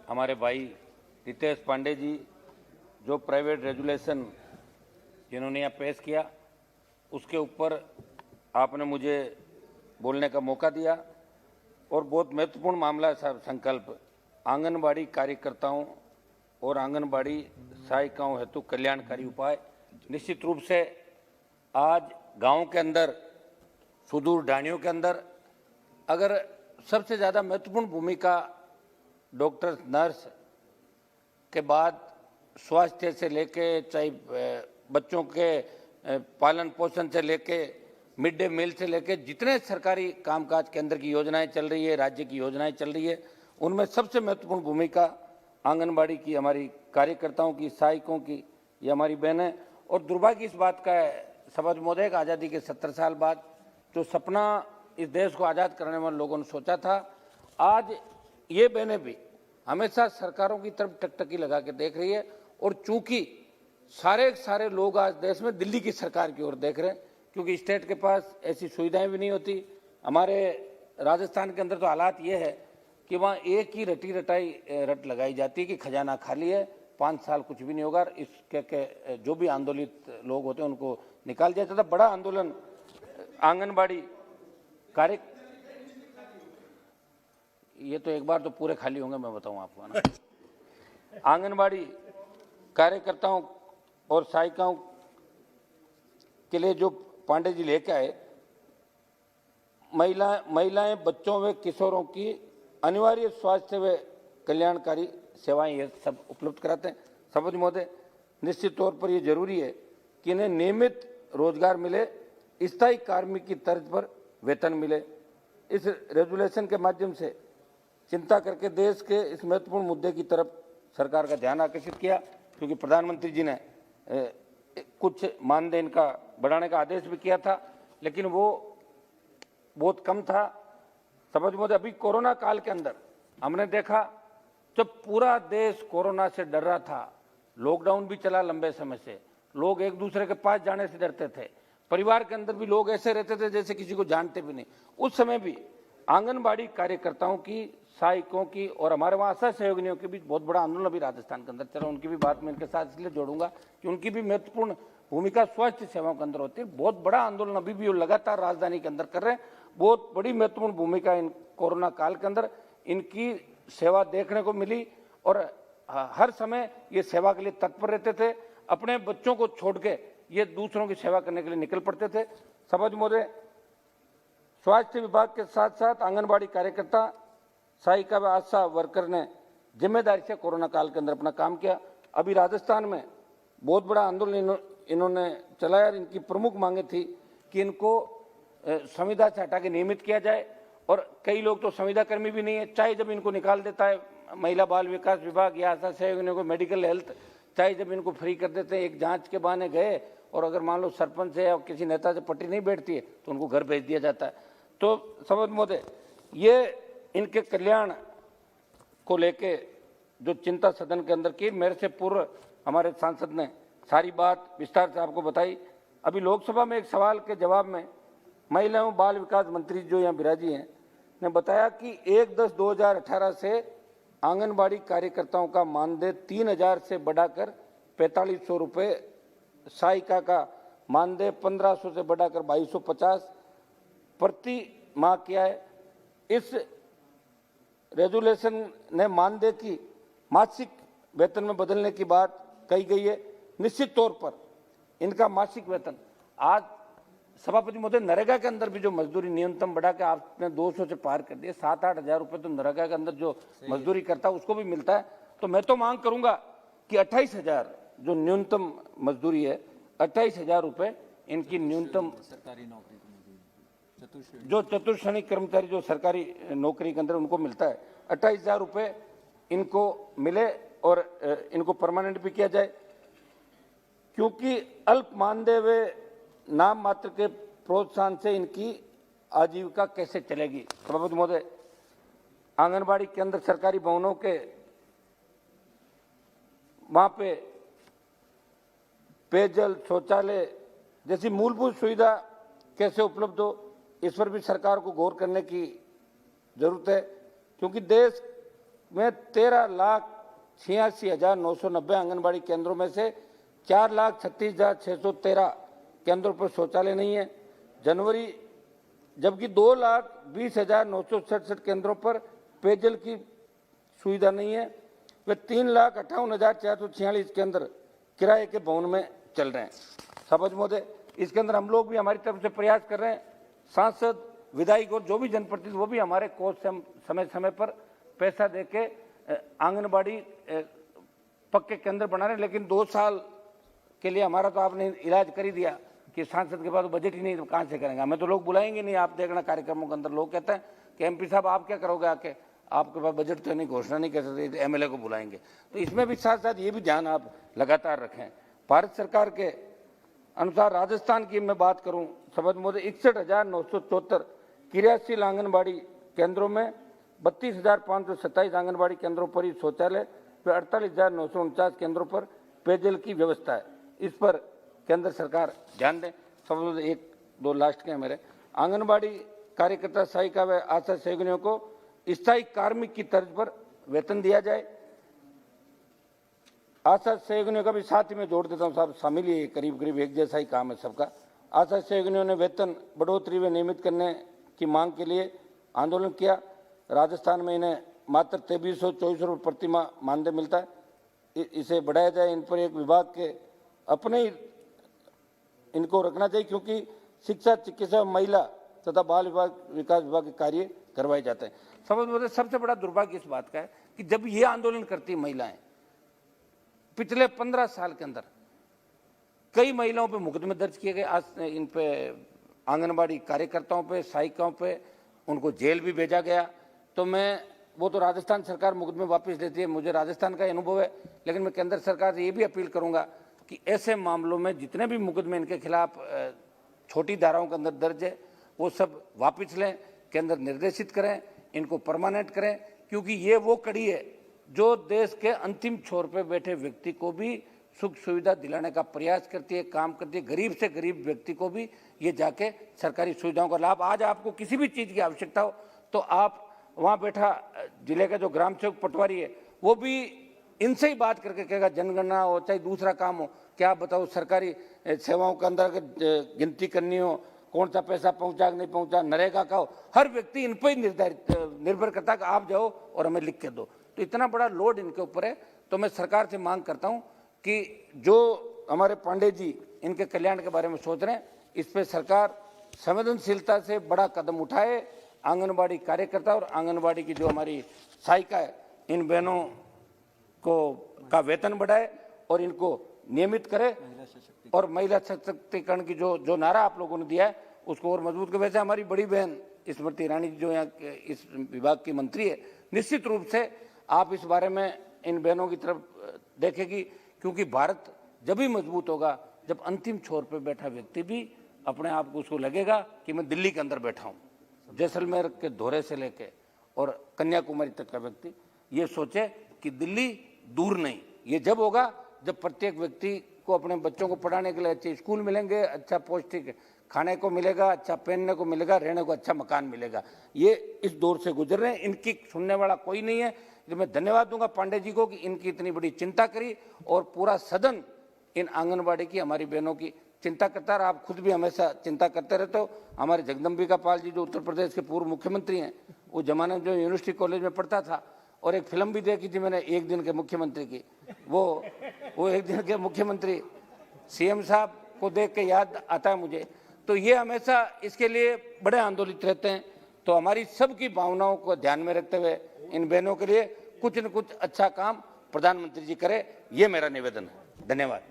हमारे भाई रितेश पांडे जी जो प्राइवेट रेजुलेशन जिन्होंने यहाँ पेश किया उसके ऊपर आपने मुझे बोलने का मौका दिया और बहुत महत्वपूर्ण मामला है साहब। संकल्प आंगनबाड़ी कार्यकर्ताओं और आंगनबाड़ी सहायिकाओं हेतु कल्याणकारी उपाय। निश्चित रूप से आज गांव के अंदर, सुदूर ढाणियों के अंदर अगर सबसे ज़्यादा महत्वपूर्ण भूमिका डॉक्टर, नर्स के बाद स्वास्थ्य से लेके, चाहे बच्चों के पालन पोषण से लेके, मिड डे मील से लेके, जितने सरकारी कामकाज केंद्र की योजनाएं चल रही है, राज्य की योजनाएं चल रही है, उनमें सबसे महत्वपूर्ण भूमिका आंगनबाड़ी की, हमारी कार्यकर्ताओं की, सहायकों की, ये हमारी बहनें। और दुर्भाग्य इस बात का है सभापति महोदय, आज़ादी के 70 साल बाद जो सपना इस देश को आज़ाद करने वाले लोगों ने सोचा था, आज ये बहनें भी हमेशा सरकारों की तरफ टकटकी लगा के देख रही है। और चूंकि सारे लोग आज देश में दिल्ली की सरकार की ओर देख रहे हैं, क्योंकि स्टेट के पास ऐसी सुविधाएं भी नहीं होती। हमारे राजस्थान के अंदर तो हालात ये है कि वहाँ एक ही रट लगाई जाती है कि खजाना खाली है, 5 साल कुछ भी नहीं होगा। इसके जो भी आंदोलित लोग होते हैं उनको निकाल दिया जाता। बड़ा आंदोलन आंगनबाड़ी कार्य, ये तो एक बार तो पूरे खाली होंगे, मैं बताऊं आपको ना। आंगनबाड़ी कार्यकर्ताओं और सहायिकाओं के लिए जो पांडे जी लेके आए, महिलाएं, बच्चों व किशोरों की अनिवार्य स्वास्थ्य व कल्याणकारी सेवाएं ये सब उपलब्ध कराते हैं। सभापति महोदय, निश्चित तौर पर ये जरूरी है कि इन्हें नियमित रोजगार मिले, स्थायी कार्मिक की तर्ज पर वेतन मिले। इस रेजुलेशन के माध्यम से चिंता करके देश के इस महत्वपूर्ण मुद्दे की तरफ सरकार का ध्यान आकर्षित किया, क्योंकि प्रधानमंत्री जी ने कुछ मानदेय इनका बढ़ाने का आदेश भी किया था, लेकिन वो बहुत कम था। समझ महोदय, अभी कोरोना काल के अंदर हमने देखा जब पूरा देश कोरोना से डर रहा था, लॉकडाउन भी चला लंबे समय से, लोग एक दूसरे के पास जाने से डरते थे, परिवार के अंदर भी लोग ऐसे रहते थे जैसे किसी को जानते भी नहीं। उस समय भी आंगनबाड़ी कार्यकर्ताओं की, सहायकों की और हमारे वहाँ आशा सहयोगिनियों के बीच बहुत बड़ा आंदोलन अभी राजस्थान के अंदर चला। उनकी भी बात मैं इनके साथ इसलिए जोड़ूंगा कि उनकी भी महत्वपूर्ण भूमिका स्वास्थ्य सेवाओं के अंदर होती है। बहुत बड़ा आंदोलन अभी भी वो लगातार राजधानी के अंदर कर रहे हैं। बहुत बड़ी महत्वपूर्ण भूमिका इन कोरोना काल के अंदर इनकी सेवा देखने को मिली और हर समय ये सेवा के लिए तत्पर रहते थे। अपने बच्चों को छोड़ के ये दूसरों की सेवा करने के लिए निकल पड़ते थे। सभापति महोदय, स्वास्थ्य विभाग के साथ साथ आंगनबाड़ी कार्यकर्ता, सहायिका व आशा वर्कर ने जिम्मेदारी से कोरोना काल के अंदर अपना काम किया। अभी राजस्थान में बहुत बड़ा आंदोलन इन्होंने चलाया। इनकी प्रमुख मांगे थी कि इनको संविदा से हटा के नियमित किया जाए, और कई लोग तो संविदा कर्मी भी नहीं है, चाहे जब इनको निकाल देता है महिला बाल विकास विभाग या आशा सहयोगियों को मेडिकल हेल्थ, चाहे जब इनको फ्री कर देते हैं, एक जांच के बहाने गए और अगर मान लो सरपंच है या किसी नेता से पट्टी नहीं बैठती है तो उनको घर भेज दिया जाता है। तो सभापति महोदय, ये इनके कल्याण को लेके जो चिंता सदन के अंदर की, मेरे से पूर्व हमारे सांसद ने सारी बात विस्तार से आपको बताई। अभी लोकसभा में एक सवाल के जवाब में महिला एवं बाल विकास मंत्री जो यहाँ बिराजी हैं ने बताया कि 1/10/2018 से आंगनबाड़ी कार्यकर्ताओं का मानदेय 3000 से बढ़ाकर 4500 रुपये, सहायिका का मानदेय 1500 से बढ़ाकर 2250 प्रति माह किया है। इस रेजुलेशन ने मानदेय की मासिक वेतन में बदलने की बात कही गई है। निश्चित तौर पर इनका मासिक वेतन आज सभापति महोदय, नरेगा के अंदर भी जो मजदूरी न्यूनतम बढ़ा के आपने 200 से पार कर दिया, 7-8 हजार रुपये तो नरेगा के अंदर जो मजदूरी करता है उसको भी मिलता है। तो मैं तो मांग करूंगा कि 28,000 जो न्यूनतम मजदूरी है, 28,000 रुपये इनकी न्यूनतम सरकारी नौकरी जो चतुर्श्रेणी कर्मचारी जो सरकारी नौकरी के अंदर उनको मिलता है, 28,000 रुपये इनको मिले और इनको परमानेंट भी किया जाए, क्योंकि अल्प मानदेय व नाम मात्र के प्रोत्साहन से इनकी आजीविका कैसे चलेगी। सभापति महोदय, आंगनबाड़ी के अंदर सरकारी भवनों के वहां पे पेयजल, शौचालय जैसी मूलभूत सुविधा कैसे उपलब्ध हो, इस पर भी सरकार को गौर करने की जरूरत है, क्योंकि देश में 13,86,990 आंगनबाड़ी केंद्रों में से 4,36,613 केंद्रों पर शौचालय नहीं है। जनवरी जबकि 2,20,967 केंद्रों पर पेयजल की सुविधा नहीं है। वे 3,58,446 केंद्र किराए के भवन में चल रहे हैं। सभापति महोदय, इसके अंदर हम लोग भी हमारी तरफ से प्रयास कर रहे हैं। सांसद, विधायक और जो भी जनप्रतिनिधि वो भी हमारे कोष से समय समय पर पैसा देके आंगनबाड़ी पक्के केंद्र बना रहे हैं। लेकिन 2 साल के लिए हमारा तो आपने इलाज कर ही दिया कि सांसद के पास बजट ही नहीं, तो कहाँ से करेंगे। हमें तो लोग बुलाएंगे नहीं। आप देखना कार्यक्रमों के अंदर लोग कहते हैं कि एमपी साहब आप क्या करोगे आके, आपके पास बजट तो नहीं, घोषणा नहीं कर सकते, एमएलए को बुलाएंगे। तो इसमें भी साथ साथ ये भी ध्यान आप लगातार रखें। भारत सरकार के अनुसार राजस्थान की मैं बात करूं, सभापति महोदय, 61,974 क्रियाशील आंगनबाड़ी केंद्रों में 32,527 आंगनबाड़ी केंद्रों पर ही शौचालय व 48,949 केंद्रों पर पेयजल की व्यवस्था है। इस पर केंद्र सरकार ध्यान दें। सभापति महोदय, 1-2 लास्ट के मेरे, आंगनबाड़ी कार्यकर्ता, सहायिका व आशा सहयोगिनियों को स्थायी कार्मिक की तर्ज पर वेतन दिया जाए। आशा सहयोगिनियों का भी साथ ही मैं जोड़ देता हूं साहब, शामिल ही करीब करीब एक जैसा ही काम है सबका। आशा सहयोगिनियों ने वेतन बढ़ोतरी व नियमित करने की मांग के लिए आंदोलन किया। राजस्थान में इन्हें मात्र 2324 रुपये प्रति माह मानदेय मिलता है। इसे बढ़ाया जाए। इन पर एक विभाग के अपने ही इनको रखना चाहिए, क्योंकि शिक्षा, चिकित्सा, महिला तथा बाल विकास विभाग के कार्य करवाए जाते हैं। समझ, सबसे बड़ा दुर्भाग्य इस बात का है कि जब ये आंदोलन करती महिलाएं, पिछले 15 साल के अंदर कई महिलाओं पे मुकदमे दर्ज किए गए। आज इन पे आंगनबाड़ी कार्यकर्ताओं पे, सहायिकाओं पे उनको जेल भी भेजा गया। तो मैं, वो तो राजस्थान सरकार मुकदमे वापस लेती है, मुझे राजस्थान का अनुभव है, लेकिन मैं केंद्र सरकार से ये भी अपील करूंगा कि ऐसे मामलों में जितने भी मुकदमे इनके खिलाफ छोटी धाराओं के अंदर दर्ज है वो सब वापस लें, केंद्र निर्देशित करें, इनको परमानेंट करें, क्योंकि ये वो कड़ी है जो देश के अंतिम छोर पे बैठे व्यक्ति को भी सुख सुविधा दिलाने का प्रयास करती है, काम करती है। गरीब से गरीब व्यक्ति को भी ये जाके सरकारी सुविधाओं का लाभ, आज आपको किसी भी चीज़ की आवश्यकता हो तो आप वहाँ बैठा जिले का जो ग्राम सेवक पटवारी है वो भी इनसे ही बात करके कहेगा, जनगणना हो चाहे दूसरा काम हो, क्या बताओ सरकारी सेवाओं के अंदर गिनती करनी हो, कौन सा पैसा पहुंचा कि नहीं पहुंचा, नरेगा का हो, हर व्यक्ति इन पर ही निर्भर करता है कि आप जाओ और हमें लिख के दो। तो इतना बड़ा लोड इनके ऊपर है। तो मैं सरकार से मांग करता हूं कि जो हमारे पांडे जी इनके कल्याण के बारे में सोच रहे हैं, इस पर सरकार संवेदनशीलता से बड़ा कदम उठाए। आंगनबाड़ी कार्यकर्ता और आंगनबाड़ी की जो हमारी सहायिका है, इन बहनों को का वेतन बढ़ाए और इनको नियमित करे, और महिला सशक्तिकरण की जो नारा आप लोगों ने दिया है उसको और मजबूत कर। वैसे हमारी बड़ी बहन स्मृति ईरानी जो यहाँ इस विभाग की मंत्री है, निश्चित रूप से आप इस बारे में इन बहनों की तरफ देखेगी, क्योंकि भारत जब भी मजबूत होगा जब अंतिम छोर पर बैठा व्यक्ति भी अपने आप को उसको लगेगा कि मैं दिल्ली के अंदर बैठा हूँ। जैसलमेर के धोरे से लेके और कन्याकुमारी तक का व्यक्ति ये सोचे कि दिल्ली दूर नहीं। ये जब होगा जब प्रत्येक व्यक्ति को अपने बच्चों को पढ़ाने के लिए अच्छे स्कूल मिलेंगे, अच्छा पौष्टिक खाने को मिलेगा, अच्छा पहनने को मिलेगा, रहने को अच्छा मकान मिलेगा। ये इस दौर से गुजर रहे हैं, इनकी सुनने वाला कोई नहीं है। तो मैं धन्यवाद दूंगा पांडे जी को कि इनकी इतनी बड़ी चिंता करी, और पूरा सदन इन आंगनबाड़ी की, हमारी बहनों की चिंता करता रहा। आप खुद भी हमेशा चिंता करते रहते हो। हमारे जगदम्बिका पाल जी जो उत्तर प्रदेश के पूर्व मुख्यमंत्री हैं, वो जमाने में जो यूनिवर्सिटी कॉलेज में पढ़ता था, और एक फिल्म भी देखी थी मैंने, एक दिन के मुख्यमंत्री की, वो एक दिन के मुख्यमंत्री सीएम साहब को देख के याद आता है मुझे। तो ये हमेशा इसके लिए बड़े आंदोलित रहते हैं। तो हमारी सबकी भावनाओं को ध्यान में रखते हुए इन बहनों के लिए कुछ न कुछ अच्छा काम प्रधानमंत्री जी करे, ये मेरा निवेदन है। धन्यवाद।